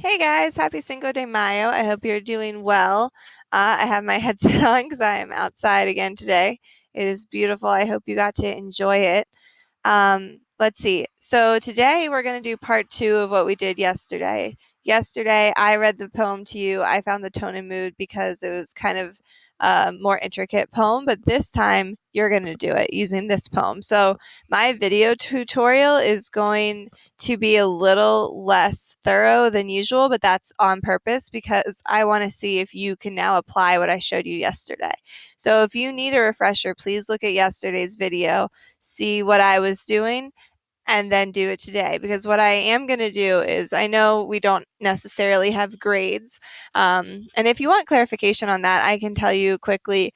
Hey guys, happy Cinco de Mayo. I hope you're doing well. I have my headset on because I am outside again today. It is beautiful. I hope you got to enjoy it. Let's see. So today we're going to do part 2 of what we did yesterday. Yesterday I read the poem to you. I found the tone and mood because it was kind of a more intricate poem, but this time you're going to do it using this poem. So my video tutorial is going to be a little less thorough than usual, but that's on purpose because I want to see if you can now apply what I showed you yesterday. So if you need a refresher, please look at yesterday's video, see what I was doing, and then do it today. Because what I am going to do is, I know we don't necessarily have grades. And if you want clarification on that, I can tell you quickly.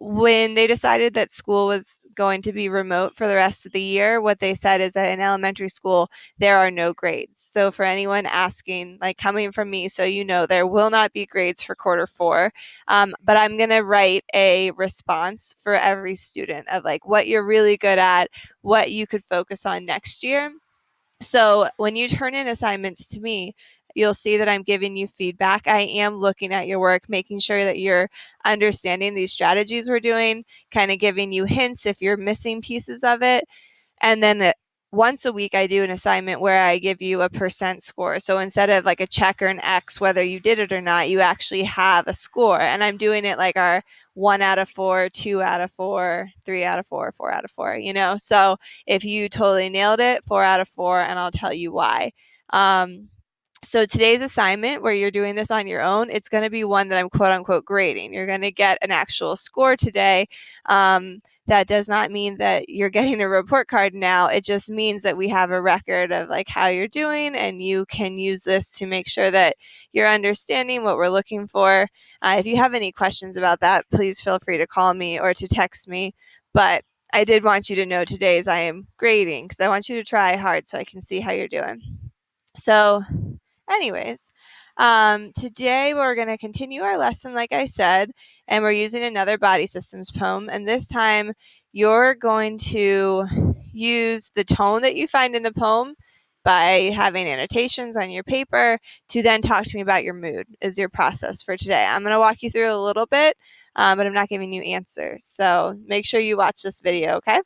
When they decided that school was going to be remote for the rest of the year, what they said is that in elementary school, there are no grades. So for anyone asking, like coming from me, so you know, there will not be grades for quarter 4. But I'm going to write a response for every student of like what you're really good at, what you could focus on next year. So when you turn in assignments to me, you'll see that I'm giving you feedback. I am looking at your work, making sure that you're understanding these strategies we're doing, kind of giving you hints if you're missing pieces of it. And then once a week, I do an assignment where I give you a percent score. So instead of like a check or an X, whether you did it or not, you actually have a score. And I'm doing it like our 1 out of 4, 2 out of 4, 3 out of 4, 4 out of 4, you know? So if you totally nailed it, 4 out of 4, and I'll tell you why. Um, so today's assignment, where you're doing this on your own, it's going to be one that I'm quote unquote grading. You're going to get an actual score today. That does not mean that you're getting a report card now. It just means that we have a record of like how you're doing, and you can use this to make sure that you're understanding what we're looking for. If you have any questions about that, please feel free to call me or to text me. But I did want you to know today's I am grading because I want you to try hard so I can see how you're doing. So anyways, today we're going to continue our lesson, like I said, and we're using another body systems poem. And this time you're going to use the tone that you find in the poem by having annotations on your paper to then talk to me about your mood is your process for today. I'm going to walk you through a little bit, but I'm not giving you answers. So make sure you watch this video, okay?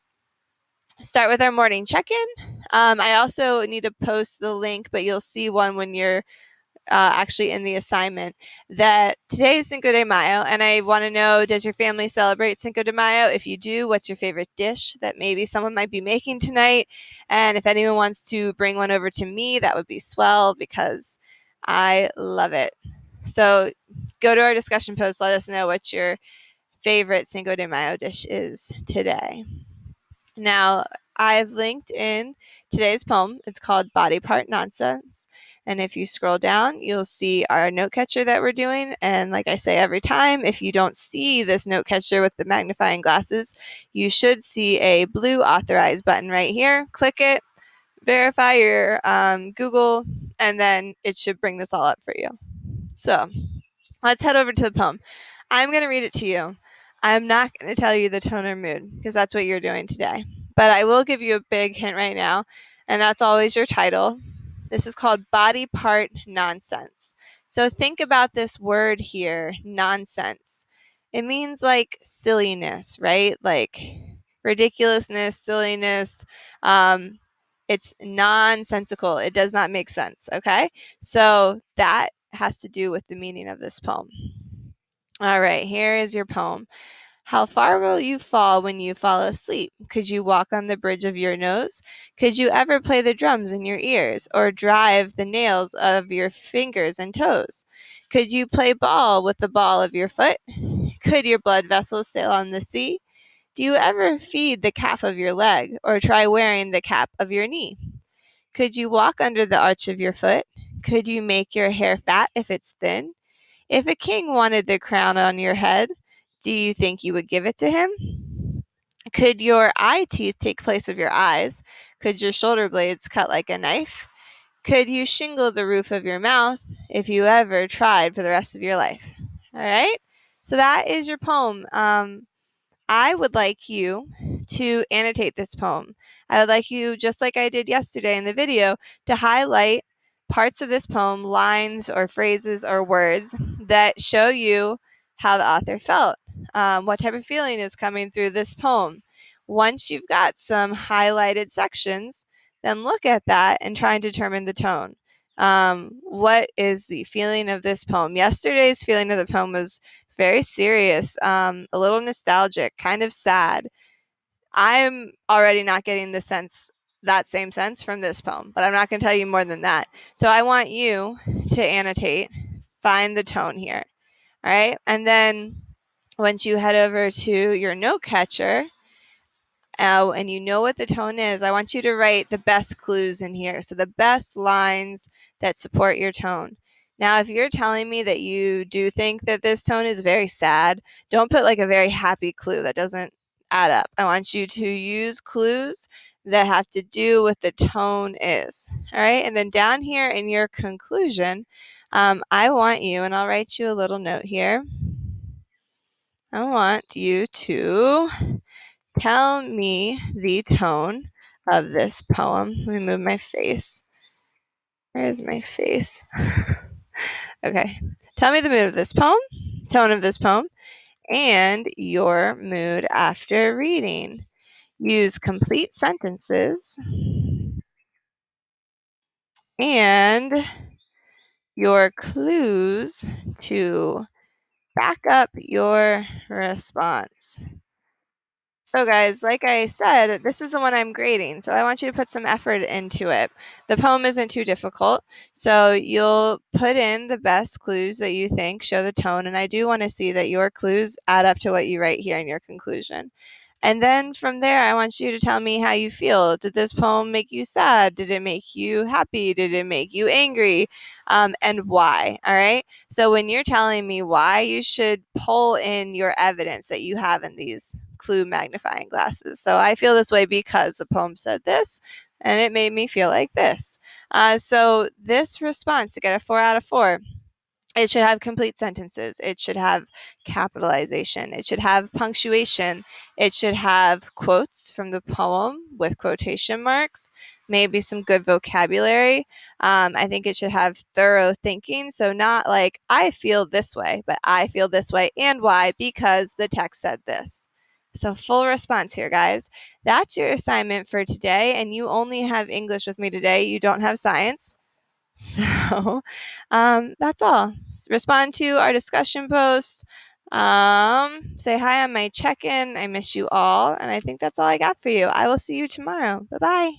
Start with our morning check-in. I also need to post the link, but you'll see one when you're actually in the assignment, that today is Cinco de Mayo, and I want to know, does your family celebrate Cinco de Mayo? If you do, what's your favorite dish that maybe someone might be making tonight? And if anyone wants to bring one over to me, that would be swell because I love it. So go to our discussion post, let us know what your favorite Cinco de Mayo dish is today. Now, I've linked in today's poem. It's called Body Part Nonsense. And if you scroll down, you'll see our note catcher that we're doing. And like I say every time, if you don't see this note catcher with the magnifying glasses, you should see a blue authorize button right here. Click it, verify your Google, and then it should bring this all up for you. So let's head over to the poem. I'm going to read it to you. I'm not going to tell you the tone or mood because that's what you're doing today. But I will give you a big hint right now, and that's always your title. This is called Body Part Nonsense. So think about this word here, nonsense. It means like silliness, right? Like ridiculousness, silliness. It's nonsensical. It does not make sense, okay? So that has to do with the meaning of this poem. All right, here is your poem. How far will you fall when you fall asleep? Could you walk on the bridge of your nose? Could you ever play the drums in your ears or drive the nails of your fingers and toes? Could you play ball with the ball of your foot? Could your blood vessels sail on the sea? Do you ever feed the calf of your leg or try wearing the cap of your knee? Could you walk under the arch of your foot? Could you make your hair fat if it's thin? If a king wanted the crown on your head, do you think you would give it to him? Could your eye teeth take place of your eyes? Could your shoulder blades cut like a knife? Could you shingle the roof of your mouth if you ever tried for the rest of your life? All right, so that is your poem. I would like you to annotate this poem. I would like you, just like I did yesterday in the video, to highlight parts of this poem, lines or phrases or words that show you how the author felt. What type of feeling is coming through this poem? Once you've got some highlighted sections, then look at that and try and determine the tone. What is the feeling of this poem? Yesterday's feeling of the poem was very serious, a little nostalgic, kind of sad. I'm already not getting that same sense from this poem, but I'm not going to tell you more than that. So I want you to annotate, find the tone here. All right. And then once you head over to your note catcher, and you know what the tone is, I want you to write the best clues in here. So the best lines that support your tone. Now, if you're telling me that you do think that this tone is very sad, don't put like a very happy clue. That doesn't add up. I want you to use clues that have to do with the tone is. All right. And then down here in your conclusion, I want you, and I'll write you a little note here. I want you to tell me the tone of this poem. Let me move my face. Where is my face? Okay. Tell me the mood of this poem, tone of this poem, and your mood after reading. Use complete sentences and your clues to back up your response. So guys, like I said, this is the one I'm grading, so I want you to put some effort into it. The poem isn't too difficult, so you'll put in the best clues that you think show the tone, and I do want to see that your clues add up to what you write here in your conclusion. And then from there, I want you to tell me how you feel. Did this poem make you sad? Did it make you happy? Did it make you angry? And why? All right. So when you're telling me why, you should pull in your evidence that you have in these clue magnifying glasses. So I feel this way because the poem said this, and it made me feel like this. So this response to get a 4 out of 4. It should have complete sentences. It should have capitalization. It should have punctuation. It should have quotes from the poem with quotation marks, maybe some good vocabulary. I think it should have thorough thinking. So, not like, I feel this way, but I feel this way and why, because the text said this. So, full response here, guys. That's your assignment for today. And you only have English with me today. You don't have science. So that's all. Respond to our discussion post. Say hi on my check-in. I miss you all. And I think that's all I got for you. I will see you tomorrow. Bye-bye.